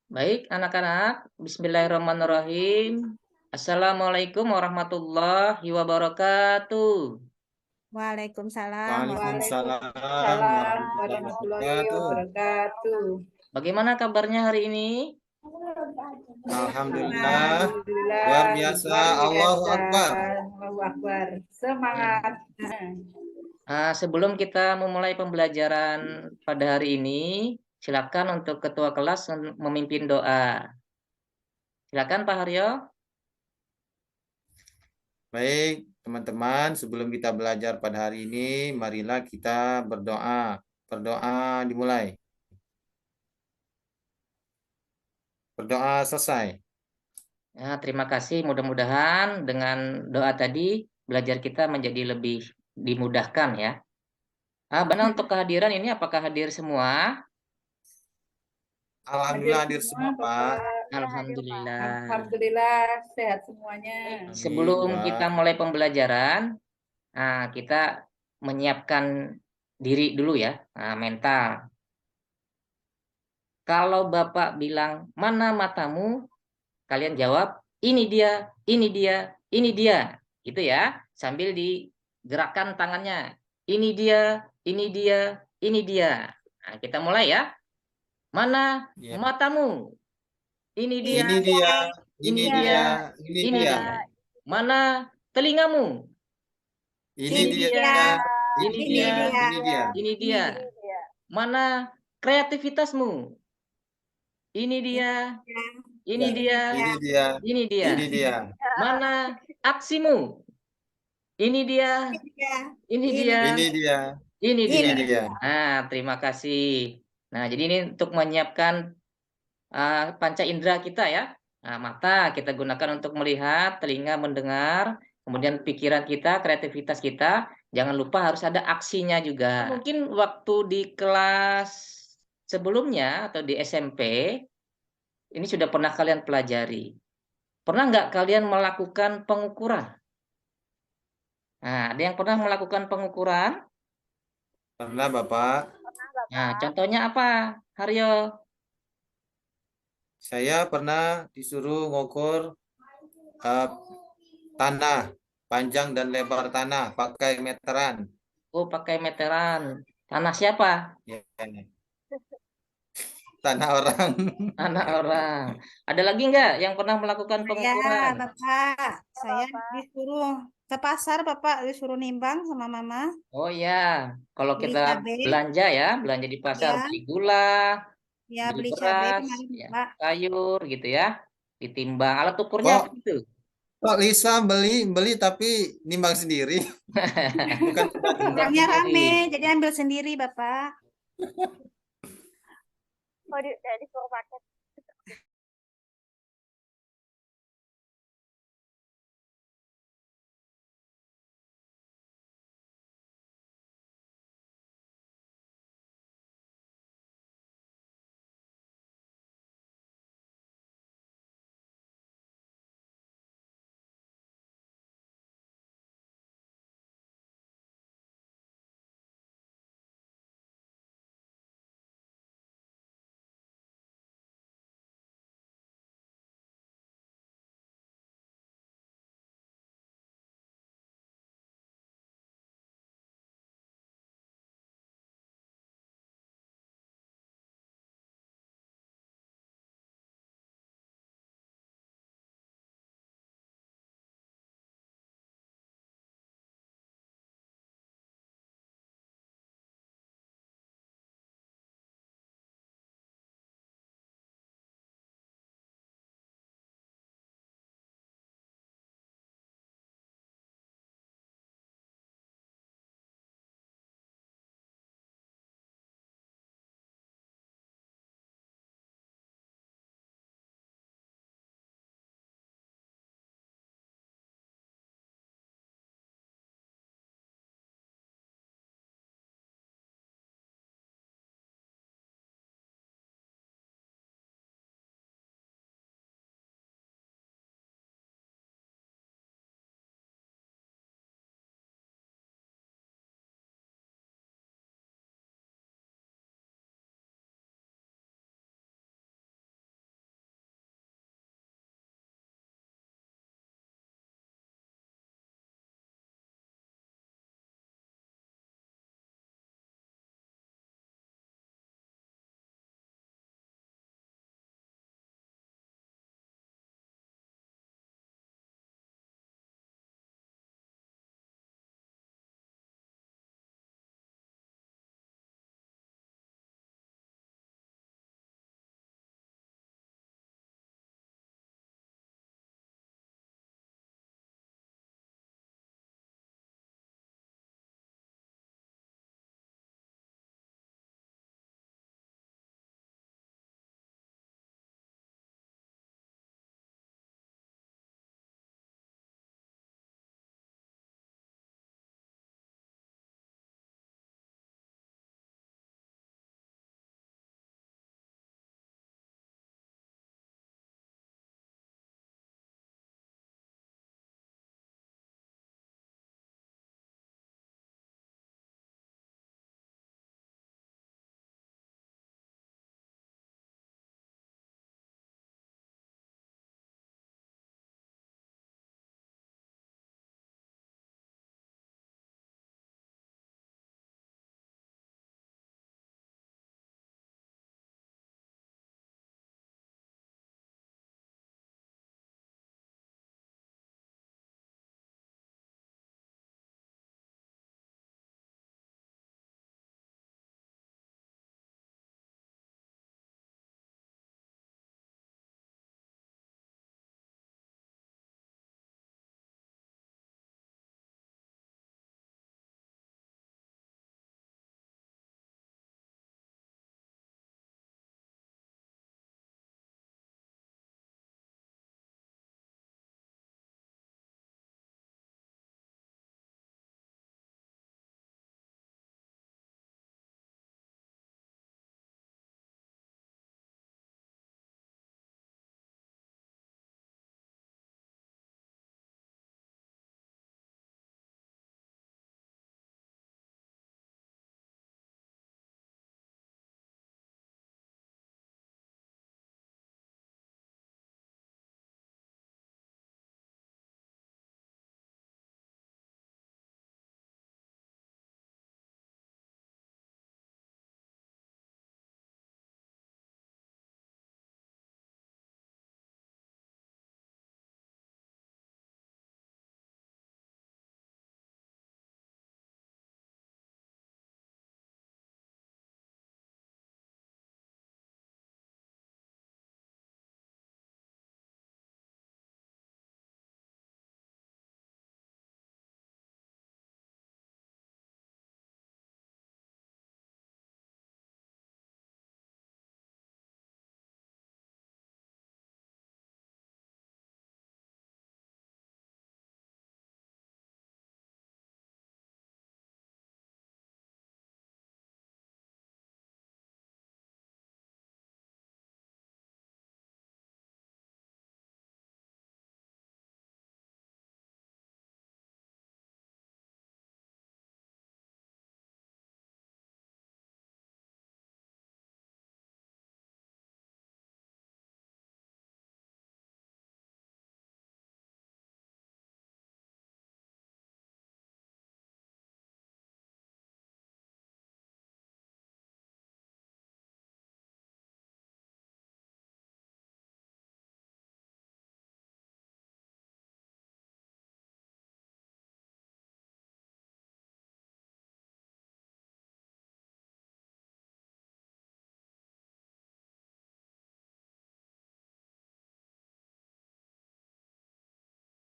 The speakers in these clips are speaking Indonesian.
Baik, anak-anak, bismillahirrahmanirrahim. Assalamualaikum warahmatullahi wabarakatuh. Waalaikumsalam Waalaikumsalam warahmatullahi warahmatullahi wabarakatuh. warahmatullahi wabarakatuh. Bagaimana kabarnya hari ini? Alhamdulillah, Alhamdulillah, luar biasa. luar Allahu biasa. Akbar. Allahu Akbar. Ya. Semangat. Sebelum kita memulai pembelajaran pada hari ini, silakan untuk ketua kelas memimpin doa. Silakan Pak Haryo. Baik, teman-teman, sebelum kita belajar pada hari ini, marilah kita berdoa. Berdoa dimulai. Berdoa selesai. Ya, terima kasih. Mudah-mudahan dengan doa tadi belajar kita menjadi lebih dimudahkan ya. Benar untuk kehadiran ini apakah hadir semua? Alhamdulillah hadir semua, semua, Pak. Bapak. Alhamdulillah. Alhamdulillah, sehat semuanya. Baik, Amin, sebelum kita Pak. mulai pembelajaran, kita menyiapkan diri dulu ya, mental. Kalau Bapak bilang, "Mana matamu?" Kalian jawab, "Ini dia, ini dia, ini dia." Gitu ya, sambil digerakkan tangannya. Ini dia, ini dia, ini dia. Nah, kita mulai ya. Mana Ya. matamu? Ini dia, Ini dia, ini ini dia, dia, ini ini dia. dia. Mana telingamu? Ini Ini dia, dia, ini ini Ini dia, dia, dia. ini dia. ini Ini dia. dia. Mana kreativitasmu? Ini dia, ini Ya. dia, Ini dia, ini dia. ini dia. Mana aksimu? Ini dia, Ini dia. ini Ini dia, Ini dia, ini ini dia. ini dia. Terima kasih. Nah, jadi ini untuk menyiapkan panca indera kita ya. Mata kita gunakan untuk melihat, telinga mendengar, kemudian pikiran kita, kreativitas kita, jangan lupa harus ada aksinya juga. Mungkin waktu di kelas sebelumnya atau di SMP, ini sudah pernah kalian pelajari. Pernah nggak kalian melakukan pengukuran? Nah, ada yang pernah melakukan pengukuran? Pernah, Bapak. Nah, contohnya apa, Haryo? Saya pernah disuruh ngukur eh, tanah, panjang dan lebar tanah, pakai meteran. Oh, pakai meteran. Tanah siapa? Ya, tanah orang. Anak orang. Ada lagi nggak yang pernah melakukan saya, pengukuran? Bapak. Saya disuruh ke pasar, Bapak disuruh nimbang sama Mama. Oh ya, kalau Beli kita cabai. belanja ya, belanja di pasar, Ya, beli gula, ya beli beli cabai beras, kemarin, ya, Bapak. sayur gitu ya, ditimbang. Alat ukurnya apa Kok itu? kok Lisa beli tapi nimbang sendiri, bukan baju. Timbang Orangnya sendiri. rame, jadi ambil sendiri, Bapak. Oh, disuruh pakai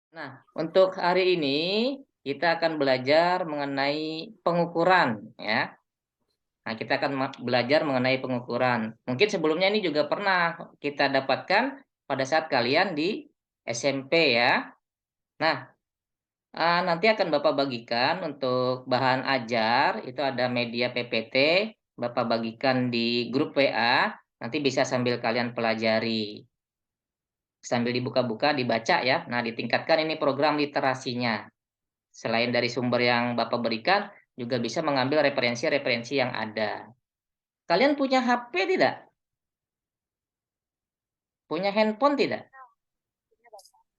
Nah, untuk hari ini kita akan belajar mengenai pengukuran ya. Nah, kita akan belajar mengenai pengukuran. Mungkin sebelumnya ini juga pernah kita dapatkan pada saat kalian di SMP ya. Nah, nanti akan Bapak bagikan untuk bahan ajar, itu ada media PPT, Bapak bagikan di grup WA, nanti bisa sambil kalian pelajari. Sambil dibuka-buka, dibaca ya. Nah, ditingkatkan ini program literasinya. Selain dari sumber yang Bapak berikan, juga bisa mengambil referensi-referensi yang ada. Kalian punya HP tidak? Punya handphone tidak?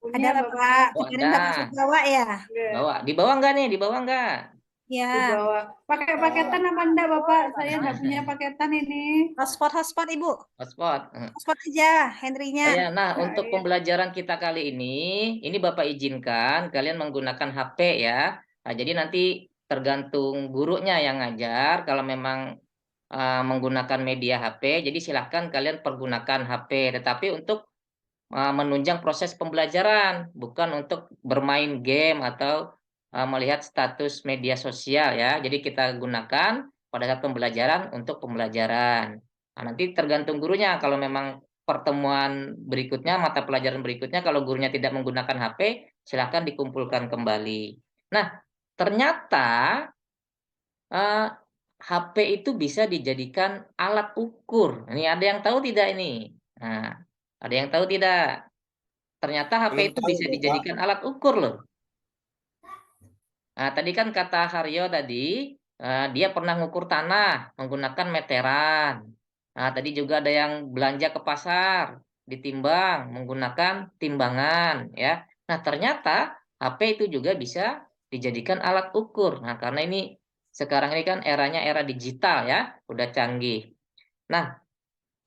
Ada Bapak. Oh, Kemarin Bapak ada. sudah bawa ya? Bawa. Dibawa nggak nih? Dibawa nggak? Ya. Dibawa. Pakai paketan apa enggak, Bapak? Saya enggak punya paketan ini. Hotspot Ibu. Hotspot. Hotspot aja, Henry-nya. Nah, untuk Iya. pembelajaran kita kali ini Bapak izinkan kalian menggunakan HP ya. Nah, jadi nanti tergantung gurunya yang ngajar. Kalau memang menggunakan media HP, jadi silahkan kalian pergunakan HP. Tetapi untuk menunjang proses pembelajaran, bukan untuk bermain game atau melihat status media sosial ya. Jadi kita gunakan pada saat pembelajaran untuk pembelajaran. Nah, nanti tergantung gurunya. Kalau memang pertemuan berikutnya, mata pelajaran berikutnya, kalau gurunya tidak menggunakan HP, silahkan dikumpulkan kembali. Nah, ternyata HP itu bisa dijadikan alat ukur. Ini ada yang tahu tidak ini? Nah, ada yang tahu tidak? Ternyata HP Belum itu tahu, bisa Bapak. dijadikan alat ukur loh. Nah, tadi kan kata Haryo tadi, dia pernah ngukur tanah menggunakan meteran. Nah, tadi juga ada yang belanja ke pasar, ditimbang menggunakan timbangan, ya. Nah, ternyata HP itu juga bisa dijadikan alat ukur. Nah, karena ini sekarang ini kan eranya era digital ya, udah canggih. Nah,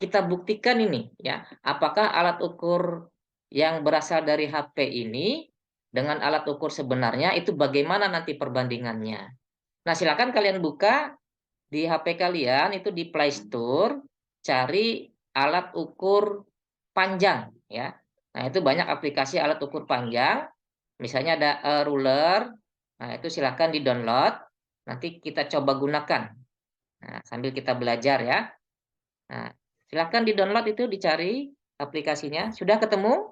kita buktikan ini ya, apakah alat ukur yang berasal dari HP ini dengan alat ukur sebenarnya itu bagaimana nanti perbandingannya. Nah, silakan kalian buka di HP kalian itu di Play Store, cari alat ukur panjang ya. Nah, itu banyak aplikasi alat ukur panjang. Misalnya ada ruler. Nah, itu silakan di-download. Nanti kita coba gunakan. Nah, sambil kita belajar ya. Nah, silakan di-download itu dicari aplikasinya. Sudah ketemu?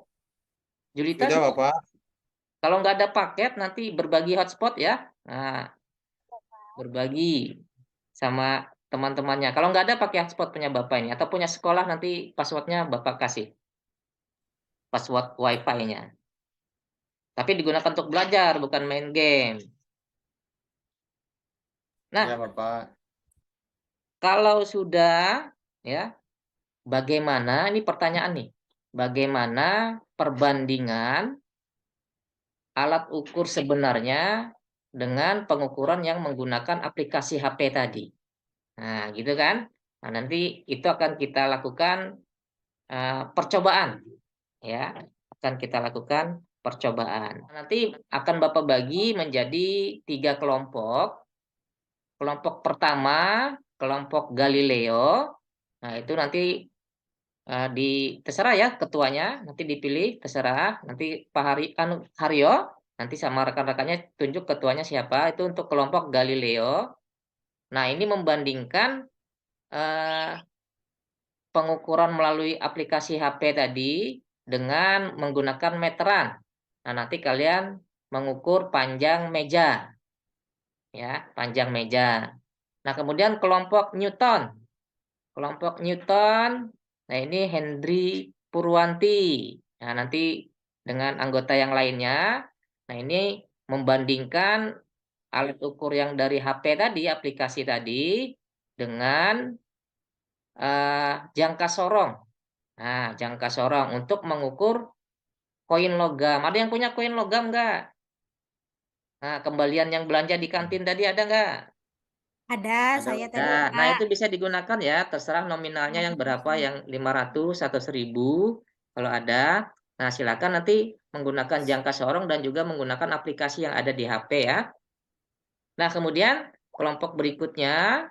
Julita Sudah, sudah? Bapak. Kalau nggak ada paket nanti berbagi hotspot ya. Nah, berbagi sama teman-temannya. Kalau nggak ada pakai hotspot punya Bapak ini atau punya sekolah nanti passwordnya Bapak kasih. Password Wi-Fi-nya. Tapi digunakan untuk belajar bukan main game. Nah, Ya, Bapak. kalau sudah ya, bagaimana ini pertanyaan nih. Bagaimana perbandingan alat ukur sebenarnya dengan pengukuran yang menggunakan aplikasi HP tadi. Nah, gitu kan? Nah, nanti itu akan kita lakukan percobaan, ya. Akan kita lakukan percobaan. Nanti akan Bapak bagi menjadi 3 kelompok. Kelompok pertama, kelompok Galileo. Nah, itu nanti terserah ya ketuanya, nanti dipilih terserah. Nanti Pak Haryo nanti sama rekan-rekannya tunjuk ketuanya siapa. Itu untuk kelompok Galileo. Nah, ini membandingkan pengukuran melalui aplikasi HP tadi dengan menggunakan meteran. Nah, nanti kalian mengukur panjang meja. Ya, panjang meja. Nah, kemudian kelompok Newton. Kelompok Newton, nah ini Hendri Purwanti. Nah, nanti dengan anggota yang lainnya, nah ini membandingkan alat ukur yang dari HP tadi, aplikasi tadi, dengan jangka sorong. Nah, jangka sorong untuk mengukur koin logam. Ada yang punya koin logam nggak? Nah, kembalian yang belanja di kantin tadi ada nggak? Ada, saya tadi Nah, Pak. itu bisa digunakan ya, terserah nominalnya yang berapa, yang 500 atau 1000 kalau ada. Nah, silakan nanti menggunakan jangka sorong dan juga menggunakan aplikasi yang ada di HP ya. Nah, kemudian kelompok berikutnya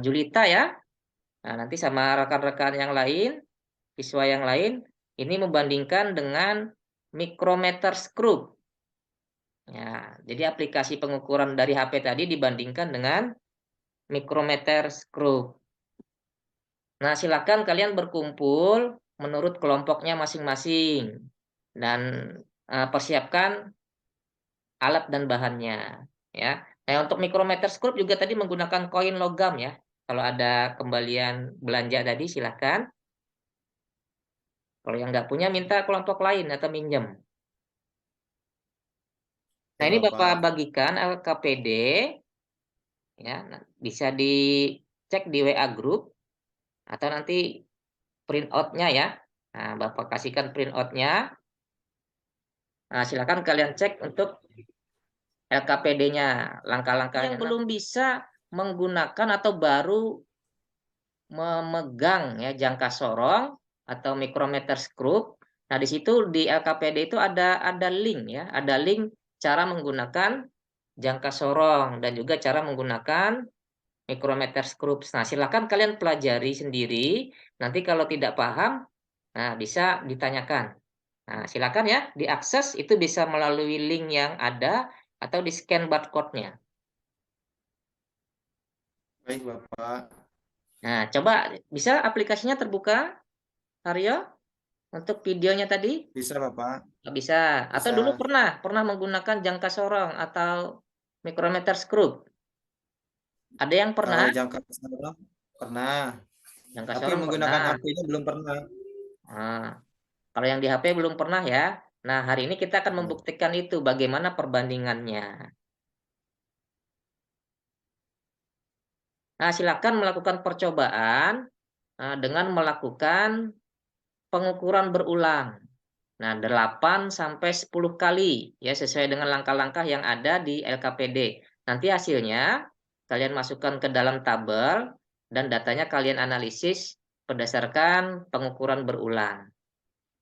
Julita ya. Nah, nanti sama rekan-rekan yang lain, siswa yang lain ini membandingkan dengan micrometer screw. Ya, jadi aplikasi pengukuran dari HP tadi dibandingkan dengan micrometer screw. Nah, silakan kalian berkumpul menurut kelompoknya masing-masing dan persiapkan alat dan bahannya, ya. Nah, untuk micrometer screw juga tadi menggunakan koin logam ya. Kalau ada kembalian belanja tadi silakan. Kalau yang nggak punya minta kelompok lain atau minjem. Nah, Ya, ini Bapak Bapak. bagikan LKPD, ya, bisa dicek di WA Group atau nanti print out-nya ya. Nah, Bapak kasihkan print out-nya. Nah, silakan kalian cek untuk LKPD-nya, langkah-langkahnya. Yang belum bisa menggunakan atau baru memegang ya jangka sorong atau micrometer screw. Nah, di situ di LKPD itu ada link ya, ada link cara menggunakan jangka sorong dan juga cara menggunakan micrometer screw. Nah, silakan kalian pelajari sendiri. Nanti kalau tidak paham, nah bisa ditanyakan. Nah, silakan ya diakses, itu bisa melalui link yang ada atau di scan barcode-nya. Baik, Bapak. Nah, coba bisa aplikasinya terbuka, Aryo, untuk videonya tadi? Bisa, Bapak. Nggak bisa. Atau dulu Bisa. pernah menggunakan jangka sorong atau micrometer screw? Ada yang pernah? Kalau jangka sorong pernah, Jangka tapi sorong menggunakan pernah. HP-nya belum pernah. Nah, kalau yang di HP belum pernah ya. Nah, hari ini kita akan membuktikan itu bagaimana perbandingannya. Nah, silakan melakukan percobaan dengan melakukan pengukuran berulang. Nah, 8 sampai 10 kali ya sesuai dengan langkah-langkah yang ada di LKPD. Nanti hasilnya kalian masukkan ke dalam tabel dan datanya kalian analisis berdasarkan pengukuran berulang.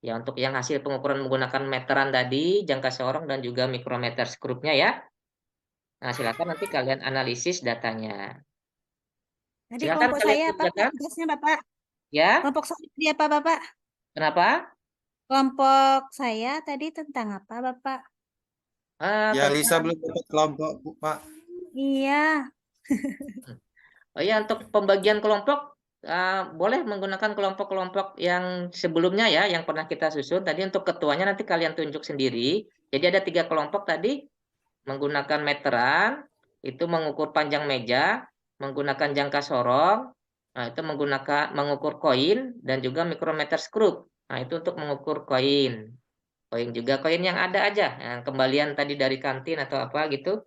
Ya, untuk yang hasil pengukuran menggunakan meteran tadi, jangka sorong dan juga micrometer screw-nya ya. Nah, silakan nanti kalian analisis datanya. Jadi Silakan kelompok kalian saya apa Pak, kerjakan tugasnya Bapak? ya. Kelompok saya tadi apa Bapak? Kenapa? Kelompok saya tadi tentang apa Bapak? Ya, Lisa Tentang belum dapat kelompok, Pak. Iya, Oh ya, untuk pembagian kelompok boleh menggunakan kelompok-kelompok yang sebelumnya ya, yang pernah kita susun. Tadi untuk ketuanya nanti kalian tunjuk sendiri. Jadi ada 3 kelompok tadi menggunakan meteran, itu mengukur panjang meja, menggunakan jangka sorong, nah itu mengukur koin dan juga micrometer screw. Nah itu untuk mengukur koin. Koin juga koin yang ada aja, yang kembalian tadi dari kantin atau apa gitu.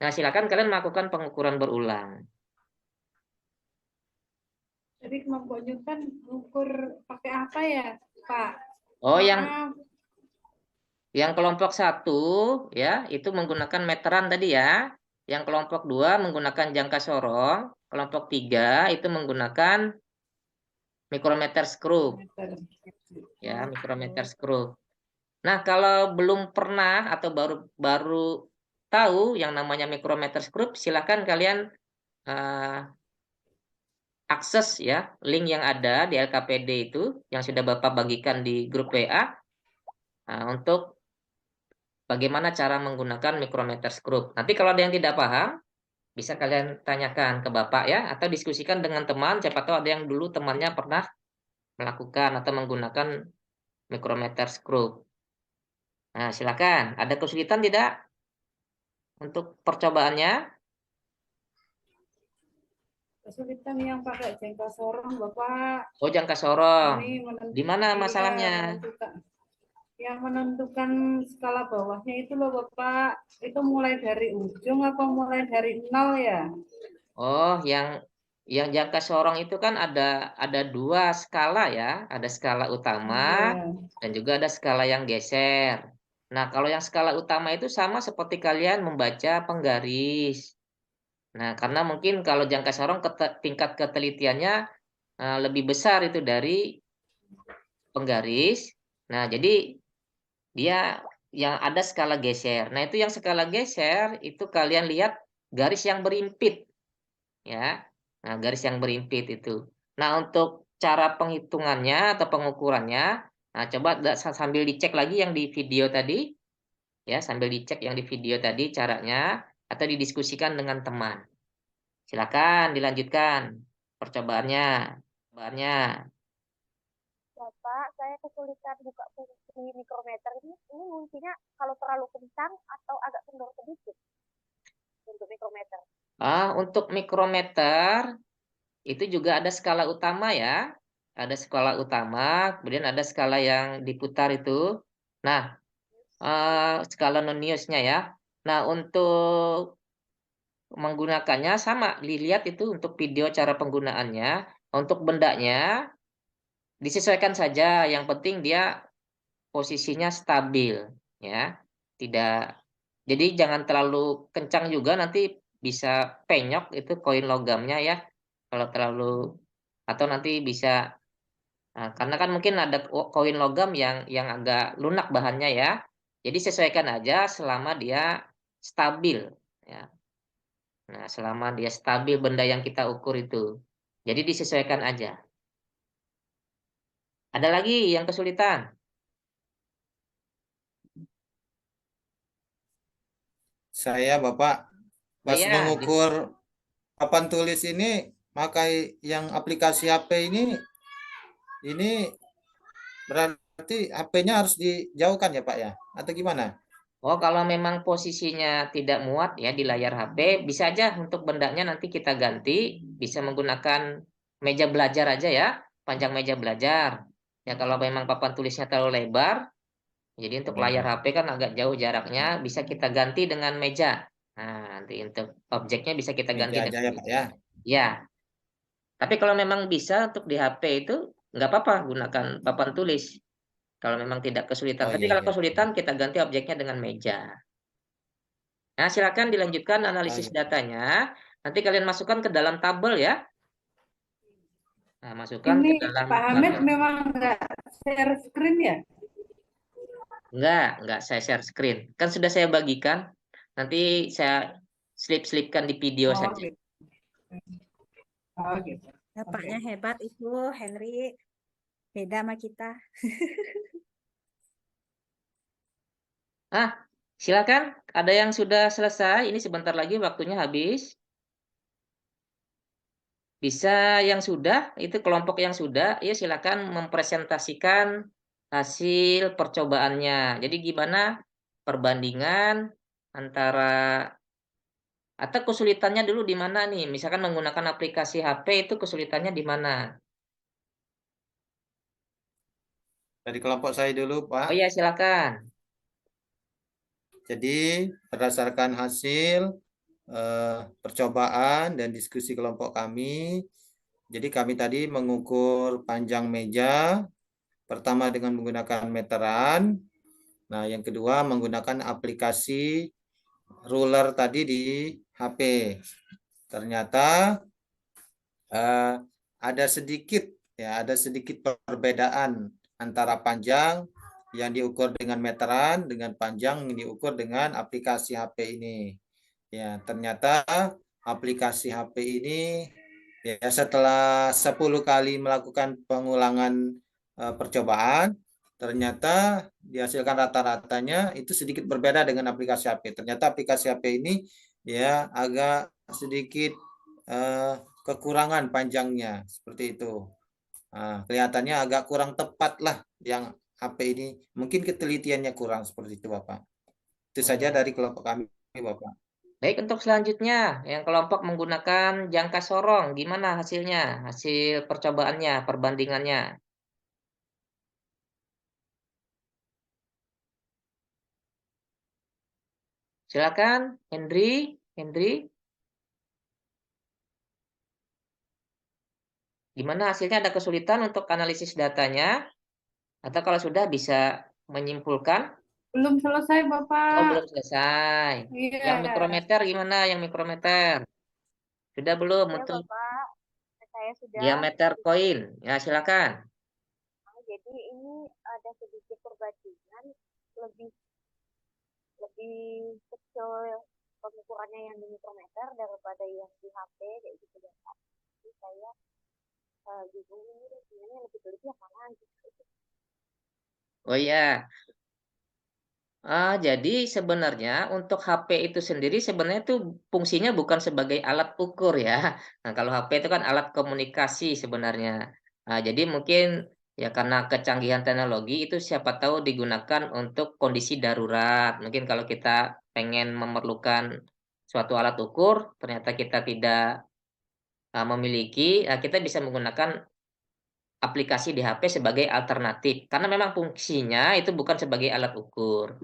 Nah silakan kalian melakukan pengukuran berulang. Jadi kelompoknya kan ukur pakai apa ya, Pak? Oh, Maaf. yang kelompok 1 ya itu menggunakan meteran tadi ya. Yang kelompok 2 menggunakan jangka sorong, kelompok 3 itu menggunakan micrometer screw ya, micrometer screw. Nah, kalau belum pernah atau baru tahu yang namanya micrometer screw, silakan kalian akses ya link yang ada di LKPD itu yang sudah Bapak bagikan di grup WA untuk bagaimana cara menggunakan micrometer screw. Nanti kalau ada yang tidak paham, bisa kalian tanyakan ke Bapak ya, atau diskusikan dengan teman, siapa tahu ada yang dulu temannya pernah melakukan atau menggunakan micrometer screw. Nah, silakan. Ada kesulitan tidak untuk percobaannya? Kesulitan yang pakai jangka sorong, Bapak. Oh, jangka sorong. Ini Di mana iya, masalahnya? yang menentukan skala bawahnya itu loh, Bapak. Itu mulai dari ujung apa mulai dari 0 ya? Oh, yang jangka sorong itu kan ada 2 skala ya, ada skala utama Iya. dan juga ada skala yang geser. Nah, kalau yang skala utama itu sama seperti kalian membaca penggaris. Nah, karena mungkin kalau jangka sorong tingkat ketelitiannya lebih besar itu dari penggaris. Nah, jadi dia yang ada skala geser. Nah, itu yang skala geser itu kalian lihat garis yang berimpit ya. Nah, garis yang berimpit itu. Nah, untuk cara penghitungannya atau pengukurannya, Nah, coba sambil dicek lagi yang di video tadi, ya, sambil dicek yang di video tadi caranya, atau didiskusikan dengan teman. Silakan dilanjutkan percobaannya. Percobaannya. Bapak, saya kesulitan buka kunci mikrometer ini kuncinya kalau terlalu kencang atau agak kendor sedikit untuk mikrometer. Untuk mikrometer itu juga ada skala utama ya. Ada skala utama, kemudian ada skala yang diputar itu. Nah, skala non-newsnya ya. Nah, untuk menggunakannya sama, dilihat itu untuk video cara penggunaannya. Untuk bendanya disesuaikan saja, yang penting dia posisinya stabil ya. Tidak, jadi jangan terlalu kencang juga, nanti bisa penyok itu koin logamnya ya. Kalau terlalu, atau nanti bisa, karena kan mungkin ada koin logam yang agak lunak bahannya ya. Jadi sesuaikan aja selama dia stabil ya. Nah, selama dia stabil benda yang kita ukur itu. Jadi disesuaikan aja. Ada lagi yang kesulitan? Saya Bapak Oh pas ya, mengukur papan tulis ini pakai yang aplikasi HP ini berarti HP-nya harus dijauhkan ya Pak ya? Atau gimana? oh kalau memang posisinya tidak muat ya di layar HP, bisa aja untuk bendanya nanti kita ganti, bisa menggunakan meja belajar aja ya, panjang meja belajar. Ya kalau memang papan tulisnya terlalu lebar, jadi untuk layar HP kan agak jauh jaraknya, bisa kita ganti dengan meja. Nah, nanti untuk objeknya bisa kita ganti Meja aja dengan ya Pak meja. ya? Ya, tapi kalau memang bisa untuk di HP itu nggak apa-apa gunakan papan tulis. Kalau memang tidak kesulitan. Oh Tapi iya kalau iya. kesulitan kita ganti objeknya dengan meja. Nah, silakan dilanjutkan Oh analisis iya. datanya. Nanti kalian masukkan ke dalam tabel ya. Nah, masukkan Ini ke dalam Pak Hamid tabel. memang nggak share screen ya? Enggak saya share screen. Kan sudah saya bagikan. Nanti saya selip-selipkan di video Oh saja. gitu. Oh gitu. Bapaknya hebat itu, Henry. Beda sama kita. Silakan. Ada yang sudah selesai. Ini sebentar lagi waktunya habis. Bisa yang sudah, itu kelompok yang sudah, ya silakan mempresentasikan hasil percobaannya. Jadi gimana perbandingan antara, atau kesulitannya dulu di mana nih? Misalkan menggunakan aplikasi HP itu kesulitannya di mana? Dari kelompok saya dulu Pak. Oh ya, silakan. Jadi berdasarkan hasil percobaan dan diskusi kelompok kami, jadi kami tadi mengukur panjang meja, pertama dengan menggunakan meteran, nah yang kedua menggunakan aplikasi ruler tadi di HP. Ternyata eh, ada sedikit perbedaan antara panjang yang diukur dengan meteran dengan panjang yang diukur dengan aplikasi HP ini. Ya, ternyata aplikasi HP ini ya setelah 10 kali melakukan pengulangan percobaan, ternyata dihasilkan rata-ratanya itu sedikit berbeda dengan aplikasi HP. Ternyata aplikasi HP ini ya agak sedikit eh, kekurangan panjangnya seperti itu. Nah, kelihatannya agak kurang tepat lah yang HP ini. Mungkin ketelitiannya kurang seperti itu, Bapak. Itu saja dari kelompok kami, Bapak. Baik, untuk selanjutnya, yang kelompok menggunakan jangka sorong, gimana hasilnya? Hasil percobaannya, perbandingannya. Silakan, Hendri, gimana hasilnya? Ada kesulitan untuk analisis datanya? Atau kalau sudah bisa menyimpulkan? Belum selesai Oh, Bapak. belum selesai. Yang Iya. mikrometer gimana? Yang mikrometer? Sudah belum Ya untuk Bapak, saya sudah. diameter koin? Ya, silakan. Jadi ini ada sedikit perbandingan lebih lebih kecil pengukurannya yang di mikrometer daripada yang di HP kayak gitu ya Pak. Jadi saya bingung ini sebenarnya lebih baik yang mana gitu. Oh iya, jadi sebenarnya untuk HP itu sendiri sebenarnya itu fungsinya bukan sebagai alat ukur ya. Nah, kalau HP itu kan alat komunikasi sebenarnya. Nah, jadi mungkin ya karena kecanggihan teknologi itu siapa tahu digunakan untuk kondisi darurat. Mungkin kalau kita pengen memerlukan suatu alat ukur, ternyata kita tidak memiliki, kita bisa menggunakan aplikasi di HP sebagai alternatif. Karena memang fungsinya itu bukan sebagai alat ukur.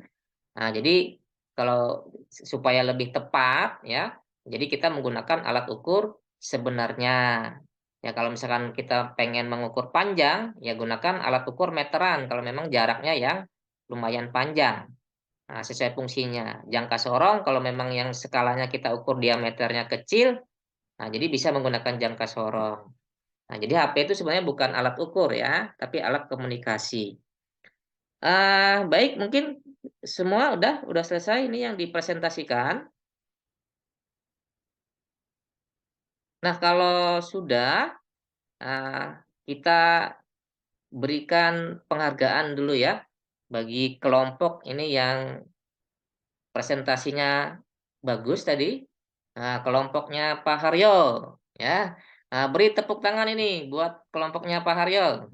Nah, jadi kalau supaya lebih tepat ya, jadi kita menggunakan alat ukur sebenarnya. Ya kalau misalkan kita pengen mengukur panjang, ya gunakan alat ukur meteran kalau memang jaraknya yang lumayan panjang. Nah, sesuai fungsinya. Jangka sorong kalau memang yang skalanya kita ukur diameternya kecil, nah jadi bisa menggunakan jangka sorong. Nah, jadi HP itu sebenarnya bukan alat ukur ya, tapi alat komunikasi. Baik, mungkin semua udah selesai ini yang dipresentasikan. Nah, kalau sudah, kita berikan penghargaan dulu ya bagi kelompok ini yang presentasinya bagus tadi. Nah, kelompoknya Pak Haryo ya. Nah, beri tepuk tangan ini buat kelompoknya Pak Haryo.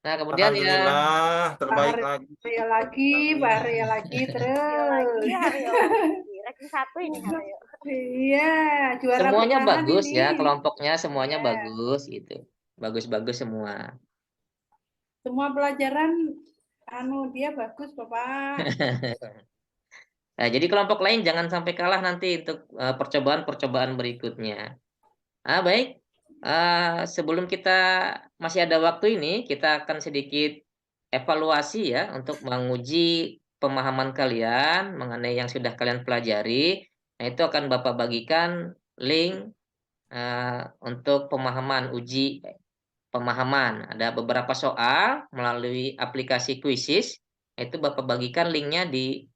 Nah, kemudian yang Alhamdulillah, terbaik Pak lagi. Haryo lagi, Pak Haryo lagi terus. Haryo lagi, Haryo lagi. Ranking 1 ini Haryo. Iya, juara semuanya bertahan bagus ini. ya, kelompoknya semuanya Iya. bagus gitu. Bagus-bagus semua. Semua pelajaran dia bagus, Bapak. Nah, jadi kelompok lain jangan sampai kalah nanti untuk percobaan-percobaan berikutnya. Baik. Sebelum kita masih ada waktu ini, kita akan sedikit evaluasi ya untuk menguji pemahaman kalian mengenai yang sudah kalian pelajari. Nah, itu akan Bapak bagikan link untuk uji pemahaman. Ada beberapa soal melalui aplikasi Quizzes. Itu Bapak bagikan linknya di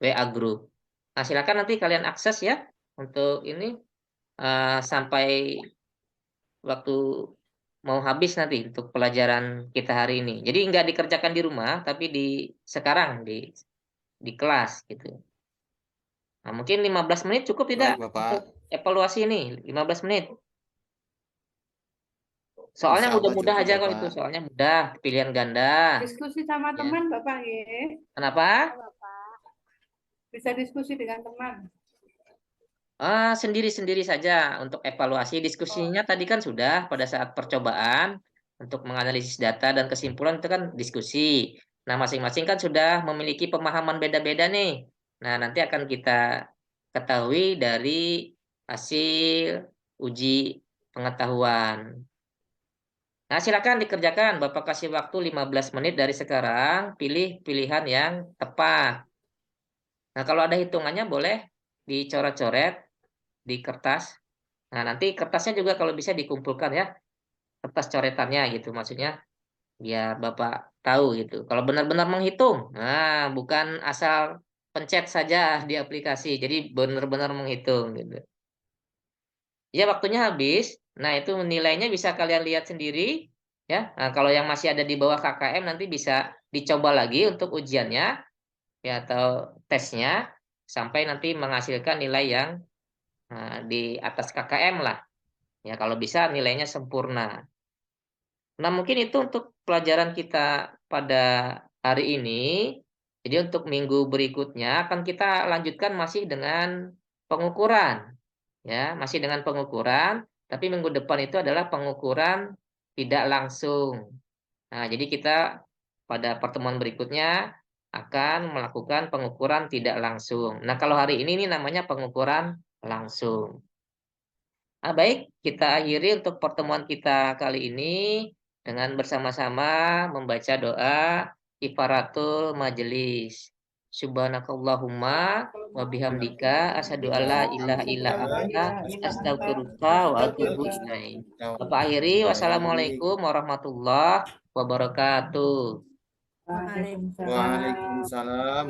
WA Group. Nah, silakan nanti kalian akses ya untuk ini sampai waktu mau habis nanti untuk pelajaran kita hari ini. Jadi nggak dikerjakan di rumah, tapi sekarang di kelas gitu. Nah, mungkin 15 menit cukup tidak Baik, Bapak. untuk evaluasi ini? 15 menit. Soalnya Insya Allah mudah-mudah cukup, aja kok Bapak. itu. Soalnya mudah, pilihan ganda. Diskusi sama Ya. teman, Bapak ya. Kenapa? Bapak. Bisa diskusi dengan teman. Sendiri-sendiri saja untuk evaluasi. Diskusinya tadi kan sudah pada saat percobaan untuk menganalisis data dan kesimpulan itu kan diskusi. Nah, masing-masing kan sudah memiliki pemahaman beda-beda nih. Nah, nanti akan kita ketahui dari hasil uji pengetahuan. Nah, silakan dikerjakan. Bapak kasih waktu 15 menit dari sekarang, pilih pilihan yang tepat. Nah, kalau ada hitungannya boleh dicoret-coret di kertas. Nah, nanti kertasnya juga kalau bisa dikumpulkan ya, kertas coretannya gitu maksudnya, biar Bapak tahu gitu. Kalau benar-benar menghitung, nah bukan asal pencet saja di aplikasi, jadi benar-benar menghitung gitu. Ya, waktunya habis. Nah, itu nilainya bisa kalian lihat sendiri ya. Nah, kalau yang masih ada di bawah KKM nanti bisa dicoba lagi untuk ujiannya ya atau tesnya sampai nanti menghasilkan nilai yang di atas KKM lah. Ya, kalau bisa nilainya sempurna. Nah, mungkin itu untuk pelajaran kita pada hari ini. Jadi untuk minggu berikutnya akan kita lanjutkan masih dengan pengukuran. Ya, masih dengan pengukuran, tapi minggu depan itu adalah pengukuran tidak langsung. Nah, jadi kita pada pertemuan berikutnya akan melakukan pengukuran tidak langsung. Nah, kalau hari ini namanya pengukuran langsung. Baik, kita akhiri untuk pertemuan kita kali ini dengan bersama-sama membaca doa kifaratul majelis. Subhanakallahumma wa bihamdika asyhadu alla ilaha illa anta astaghfiruka wa atubu ilaik. Bapak akhiri, wassalamualaikum warahmatullahi wabarakatuh. Waalaikumsalam. Waalaikumsalam.